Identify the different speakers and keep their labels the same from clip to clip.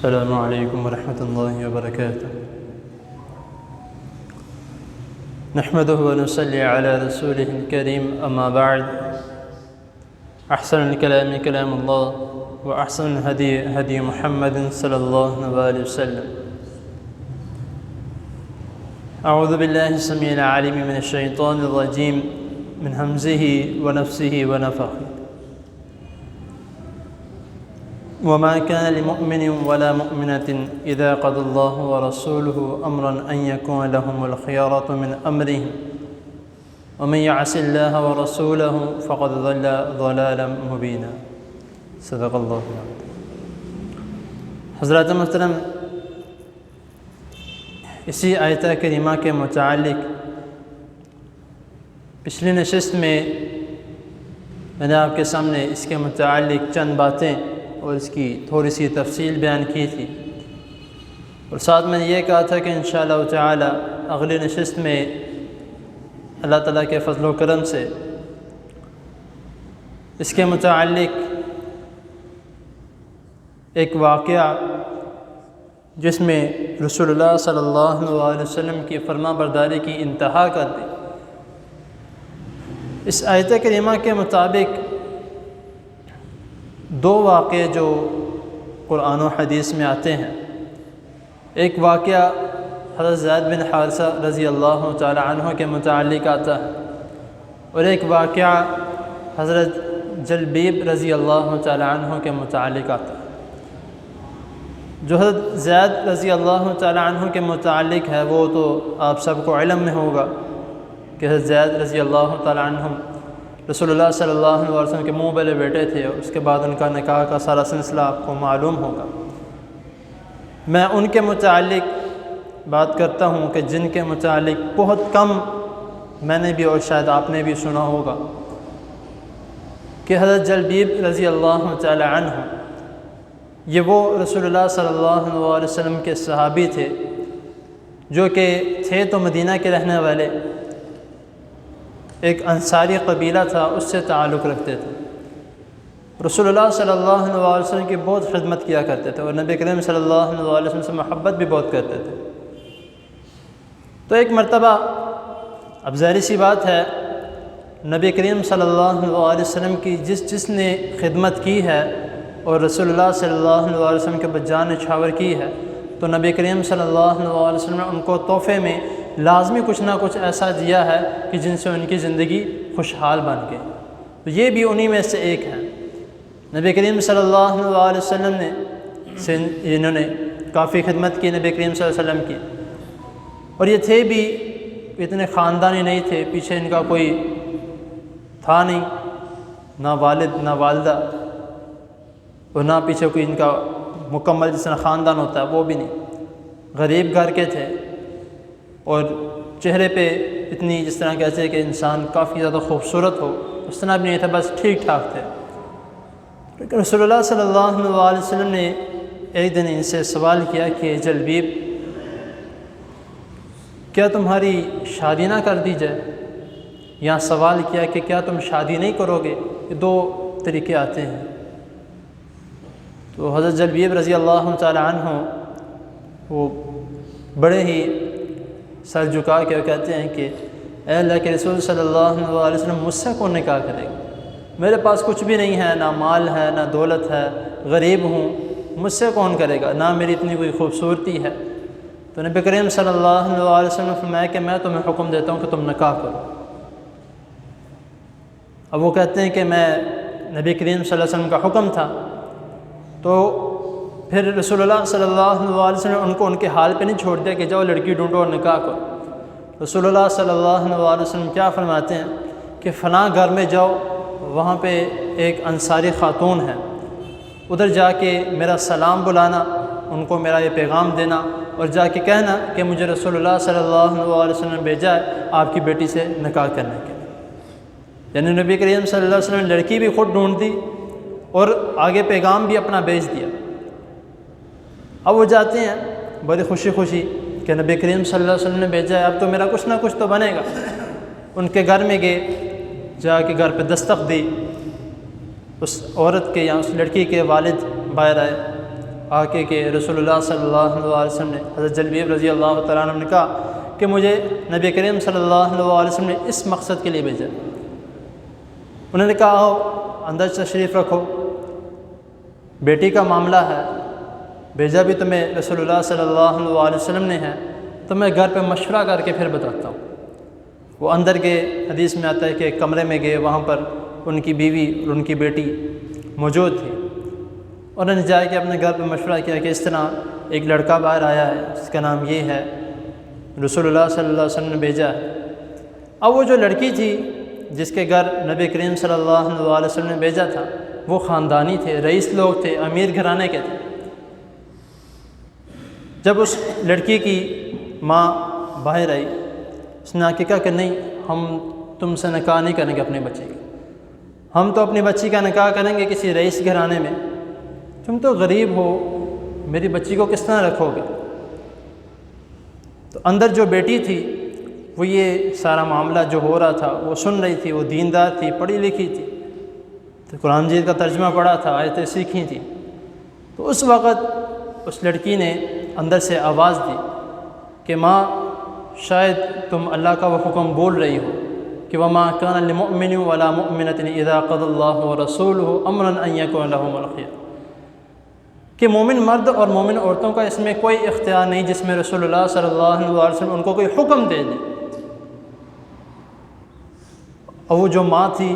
Speaker 1: السلام عليكم ورحمة الله وبركاته. نحمده ونصلي على رسوله الكريم، أما بعد. أحسن الكلام كلام الله، وأحسن الهدي هدي محمد صلى الله عليه وسلم. أعوذ بالله السميع العليم من الشيطان الرجيم من همزه ونفسه ونفخه. وما كان لمؤمن ولا مؤمنة إذا قضى الله ورسوله أمرا أن يكون لهم الخيارة من أمرهم ومن يعص الله ورسوله فقد ضل ضلالا مبينا. صدق اللہ العظیم. حضرات محترم، اسی آیت کریمہ کے متعلق پچھلی نشست میں نے آپ کے سامنے اس کے متعلق چند باتیں اور اس کی تھوڑی سی تفصیل بیان کی تھی، اور ساتھ میں یہ کہا تھا کہ انشاءاللہ تعالی اگلی نشست میں اللہ تعالیٰ کے فضل و کرم سے اس کے متعلق ایک واقعہ جس میں رسول اللہ صلی اللہ علیہ وسلم کی فرما برداری کی انتہا کر دی، اس آیت کریمہ کے مطابق دو واقعے جو قرآن و حدیث میں آتے ہیں. ایک واقعہ حضرت زید بن حارثہ رضی اللہ تعالی عنہ کے متعلق آتا ہے، اور ایک واقعہ حضرت جلبیب رضی اللہ تعالی عنہ کے متعلق آتا ہے. جو حضرت زید رضی اللہ تعالی عنہ کے متعلق ہے وہ تو آپ سب کو علم میں ہوگا کہ حضرت زید رضی اللہ تعالی عنہ رسول اللہ صلی اللہ علیہ وسلم کے منہ والے بیٹے تھے، اور اس کے بعد ان کا نکاح کا سارا سلسلہ آپ کو معلوم ہوگا. میں ان کے متعلق بات کرتا ہوں کہ جن کے متعلق بہت کم میں نے بھی اور شاید آپ نے بھی سنا ہوگا کہ حضرت جلبیب رضی اللہ تعالی عنہ یہ وہ رسول اللہ صلی اللہ علیہ وسلم کے صحابی تھے جو کہ تھے تو مدینہ کے رہنے والے، ایک انصاری قبیلہ تھا، اس سے تعلق رکھتے تھے. رسول اللہ صلی اللہ علیہ وسلم کی بہت خدمت کیا کرتے تھے، اور نبی کریم صلی اللہ علیہ وسلم سے محبت بھی بہت کرتے تھے. تو ایک مرتبہ، اب ظاہری سی بات ہے، نبی کریم صلی اللہ علیہ وسلم کی جس نے خدمت کی ہے اور رسول اللہ صلی اللہ علیہ وسلم کے جان نچھاور کی ہے، تو نبی کریم صلی اللہ علیہ وسلم نے ان کو تحفے میں لازمی کچھ نہ کچھ ایسا دیا ہے کہ جن سے ان کی زندگی خوشحال بن گئی. تو یہ بھی انہی میں سے ایک ہے. نبی کریم صلی اللہ علیہ وسلم نے انہوں نے کافی خدمت کی نبی کریم صلی اللہ علیہ وسلم کی، اور یہ تھے بھی اتنے خاندانی نہیں تھے، پیچھے ان کا کوئی تھا نہیں، نہ والد نہ والدہ، اور نہ پیچھے کوئی ان کا مکمل جس طرح خاندان ہوتا ہے وہ بھی نہیں. غریب گھر کے تھے، اور چہرے پہ اتنی جس طرح کہتے ہیں کہ انسان کافی زیادہ خوبصورت ہو اس طرح بھی نہیں تھا، بس ٹھیک ٹھاک تھے. لیکن رسول اللہ صلی اللہ علیہ وسلم نے ایک دن ان سے سوال کیا کہ جلبیب، کیا تمہاری شادی نہ کر دی جائے؟ یہاں سوال کیا کہ کیا تم شادی نہیں کرو گے؟ یہ دو طریقے آتے ہیں. تو حضرت جلبیب رضی اللہ تعالی عنہ وہ بڑے ہی سر جھکا کے کہتے ہیں کہ اے اللہ کے رسول صلی اللہ علیہ وسلم، مجھ سے کون نکاح کرے گا؟ میرے پاس کچھ بھی نہیں ہے، نہ مال ہے نہ دولت ہے، غریب ہوں، مجھ سے کون کرے گا؟ نہ میری اتنی کوئی خوبصورتی ہے. تو نبی کریم صلی اللہ علیہ وسلم نے فرمایا کہ میں تمہیں حکم دیتا ہوں کہ تم نکاح کرو. اب وہ کہتے ہیں کہ میں نبی کریم صلی اللہ علیہ وسلم کا حکم تھا، تو پھر رسول اللہ صلی اللہ علیہ وسلم نے ان کو ان کے حال پہ نہیں چھوڑ دیا کہ جاؤ لڑکی ڈھونڈو اور نکاح کرو. رسول اللہ صلی اللہ علیہ وسلم کیا فرماتے ہیں کہ فلاں گھر میں جاؤ، وہاں پہ ایک انصاری خاتون ہے، ادھر جا کے میرا سلام بلانا، ان کو میرا یہ پیغام دینا، اور جا کے کہنا کہ مجھے رسول اللہ صلی اللہ علیہ وسلم نے بھیجا ہے آپ کی بیٹی سے نکاح کرنے کے لیے. یعنی نبی کریم صلی اللہ علیہ وسلم نے لڑکی بھی خود ڈھونڈ دی اور آگے پیغام بھی اپنا بھیج دیا. اب وہ جاتے ہیں بڑی خوشی خوشی کہ نبی کریم صلی اللہ علیہ وسلم نے بھیجا ہے، اب تو میرا کچھ نہ کچھ تو بنے گا. ان کے گھر میں گئے، جا کے گھر پہ دستک دی، اس عورت کے یا اس لڑکی کے والد باہر آئے، آ کے رسول اللہ صلی اللہ علیہ وسلم نے حضرت جلبیب رضی اللہ تعالیٰ عنہ نے کہا کہ مجھے نبی کریم صلی اللہ علیہ وسلم نے اس مقصد کے لیے بھیجا۔ انہوں نے کہا آؤ اندر تشریف رکھو، بیٹی کا معاملہ ہے، بھیجا بھی تمہیں رسول اللہ صلی اللہ علیہ وسلم نے ہے، تو میں گھر پہ مشورہ کر کے پھر بتاتا ہوں۔ وہ اندر گئے، حدیث میں آتا ہے کہ کمرے میں گئے، وہاں پر ان کی بیوی اور ان کی بیٹی موجود تھی۔ انہوں نے جا کے اپنے گھر پہ مشورہ کیا کہ اس طرح ایک لڑکا باہر آیا ہے جس کا نام یہ ہے، رسول اللہ صلی اللہ علیہ وسلم نے بھیجا ہے۔ اب وہ جو لڑکی تھی جس کے گھر نبی کریم صلی اللہ علیہ وسلم نے بھیجا تھا، وہ خاندانی تھے، رئیس لوگ تھے، امیر گھرانے کے تھے۔ جب اس لڑکی کی ماں باہر آئی، اس نے آ کے کہا کہ نہیں، ہم تم سے نکاح نہیں کریں گے اپنے بچے کا، ہم تو اپنی بچی کا نکاح کریں گے کسی رئیس گھرانے میں، تم تو غریب ہو، میری بچی کو کس طرح رکھو گے؟ تو اندر جو بیٹی تھی وہ یہ سارا معاملہ جو ہو رہا تھا وہ سن رہی تھی، وہ دیندار تھی، پڑھی لکھی تھی، تو قرآن مجید کا ترجمہ پڑھا تھا، آیتیں سیکھی تھیں۔ تو اس وقت اس لڑکی نے اندر سے آواز دی کہ ماں، شاید تم اللہ کا وہ حکم بول رہی ہو کہ وَمَا كَانَ لِمُؤْمِنٍ وَلَا مُؤْمِنَةٍ إِذَا قَضَى اللَّهُ وَرَسُولُهُ أَمْرًا أَن يَكُونَ لَهُمُ الْخِيَرَةُ، کہ مومن مرد اور مومن عورتوں کا اس میں کوئی اختیار نہیں جس میں رسول اللہ صلی اللہ علیہ وسلم ان کو کوئی حکم دے دیں۔ اور وہ جو ماں تھی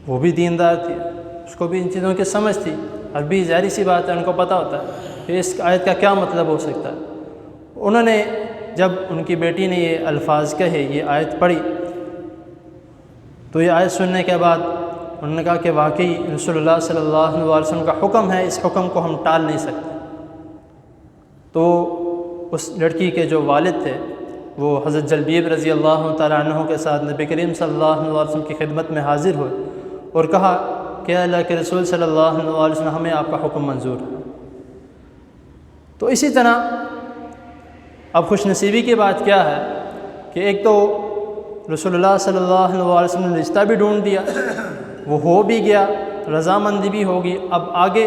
Speaker 1: وہ بھی دیندار تھی، اس کو بھی ان چیزوں کی سمجھ تھی، عربی ظاہری سی بات ہے، ان کو پتہ ہوتا ہے کہ اس آیت کا کیا مطلب ہو سکتا ہے۔ انہوں نے جب ان کی بیٹی نے یہ الفاظ کہے، یہ آیت پڑھی، تو یہ آیت سننے کے بعد انہوں نے کہا کہ واقعی رسول اللہ صلی اللہ علیہ وسلم کا حکم ہے، اس حکم کو ہم ٹال نہیں سکتے۔ تو اس لڑکی کے جو والد تھے وہ حضرت جلبیب رضی اللہ تعالیٰ عنہ کے ساتھ نبی کریم صلی اللہ علیہ وسلم کی خدمت میں حاضر ہوئے اور کہا کہ اللہ کے رسول صلی اللہ علیہ وسلم، ہمیں آپ کا حکم منظور ہے۔ تو اسی طرح اب خوش نصیبی کی بات کیا ہے کہ ایک تو رسول اللہ صلی اللہ علیہ وسلم نے رشتہ بھی ڈھونڈ دیا، وہ ہو بھی گیا، رضامندی بھی ہوگی، اب آگے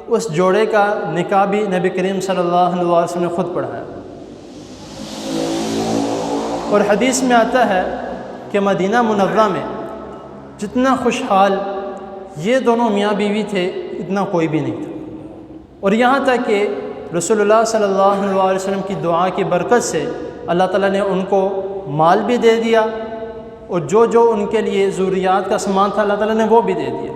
Speaker 1: اس جوڑے کا نکاح بھی نبی کریم صلی اللہ علیہ وسلم نے خود پڑھایا۔ اور حدیث میں آتا ہے کہ مدینہ منورہ میں جتنا خوشحال یہ دونوں میاں بیوی تھے اتنا کوئی بھی نہیں تھا، اور یہاں تک کہ رسول اللہ صلی اللہ علیہ وسلم کی دعا کی برکت سے اللہ تعالیٰ نے ان کو مال بھی دے دیا، اور جو جو ان کے لیے ضروریات کا سامان تھا اللہ تعالیٰ نے وہ بھی دے دیا۔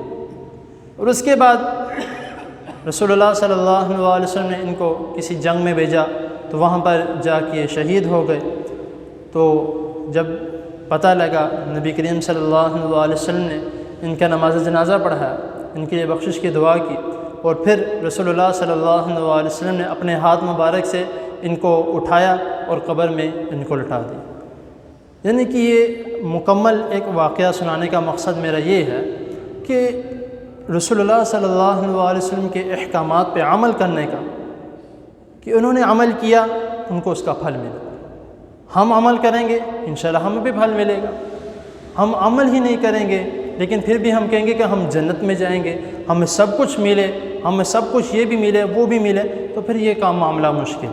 Speaker 1: اور اس کے بعد رسول اللہ صلی اللہ علیہ وسلم نے ان کو کسی جنگ میں بھیجا، تو وہاں پر جا کے شہید ہو گئے۔ تو جب پتہ لگا، نبی کریم صلی اللہ علیہ وسلم نے ان کا نماز جنازہ پڑھایا، ان کے لیے بخشش کی دعا کی، اور پھر رسول اللہ صلی اللہ علیہ وسلم نے اپنے ہاتھ مبارک سے ان کو اٹھایا اور قبر میں ان کو لٹا دیا۔ یعنی کہ یہ مکمل ایک واقعہ سنانے کا مقصد میرا یہ ہے کہ رسول اللہ صلی اللہ علیہ وسلم کے احکامات پہ عمل کرنے کا، کہ انہوں نے عمل کیا، ان کو اس کا پھل ملا۔ ہم عمل کریں گے انشاءاللہ ہمیں بھی پھل ملے گا، ہم عمل ہی نہیں کریں گے لیکن پھر بھی ہم کہیں گے کہ ہم جنت میں جائیں گے، ہمیں سب کچھ ملے، ہمیں سب کچھ یہ بھی ملے وہ بھی ملے، تو پھر یہ کام معاملہ مشکل۔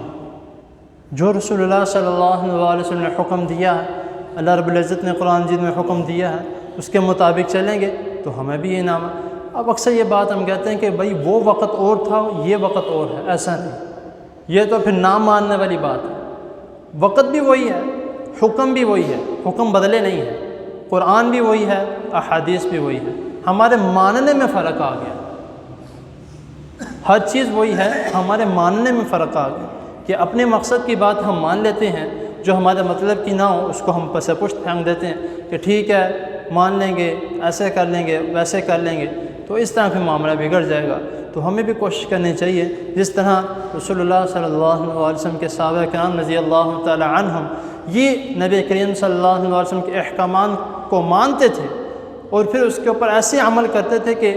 Speaker 1: جو رسول اللہ صلی اللہ علیہ وسلم نے حکم دیا ہے، اللہ رب العزت نے قرآن مجید میں حکم دیا ہے، اس کے مطابق چلیں گے تو ہمیں بھی انعام ہے۔ اب اکثر یہ بات ہم کہتے ہیں کہ بھائی وہ وقت اور تھا، یہ وقت اور ہے، ایسا نہیں، یہ تو پھر نہ ماننے والی بات ہے۔ وقت بھی وہی ہے، حکم بھی وہی ہے، حکم بدلے نہیں ہے، قرآن بھی وہی ہے، احادیث بھی وہی ہے، ہمارے ماننے میں فرق آ گیا۔ ہر چیز وہی ہے، ہمارے ماننے میں فرق آ گیا کہ اپنے مقصد کی بات ہم مان لیتے ہیں، جو ہمارے مطلب کی نہ ہو اس کو ہم پس پشت پھینک دیتے ہیں کہ ٹھیک ہے مان لیں گے، ایسے کر لیں گے، ویسے کر لیں گے، تو اس طرح پھر معاملہ بگڑ جائے گا۔ تو ہمیں بھی کوشش کرنی چاہیے جس طرح رسول اللہ صلی اللہ علیہ وسلم کے صحابہ کرام رضی اللہ تعالی عنہم یہ نبی کریم صلی اللہ علیہ وسلم کے احکامات کو مانتے تھے اور پھر اس کے اوپر ایسے عمل کرتے تھے کہ